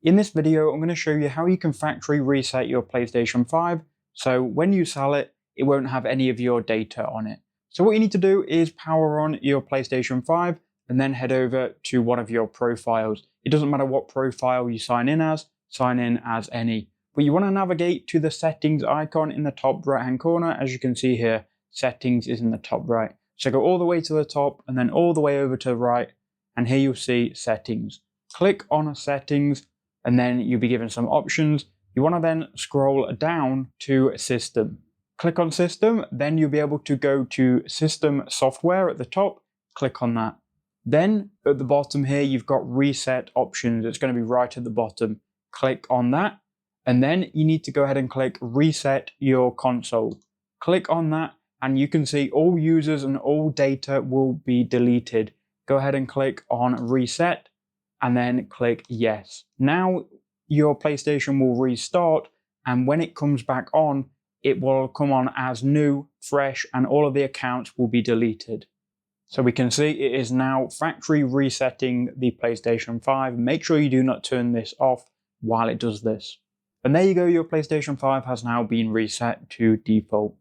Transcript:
In this video, I'm going to show you how you can factory reset your PlayStation 5, so when you sell it, it won't have any of your data on it. So what you need to do is power on your PlayStation 5 and then head over to one of your profiles. It doesn't matter what profile you sign in as any. But you want to navigate to the settings icon in the top right hand corner. As you can see here, settings is in the top right. So go all the way to the top and then all the way over to the right, and here you'll see settings. Click on settings and then you'll be given some options. You want to then scroll down to system. Click on system, then you'll be able to go to system software at the top. Click on that. Then at the bottom here, you've got reset options. It's going to be right at the bottom. Click on that. And then you need to go ahead and click reset your console. Click on that and you can see all users and all data will be deleted. Go ahead and click on reset and then click yes. Now your PlayStation will restart, and when it comes back on, it will come on as new, fresh, and all of the accounts will be deleted. So we can see it is now factory resetting the PlayStation 5. Make sure you do not turn this off while it does this. And there you go, your PlayStation 5 has now been reset to default.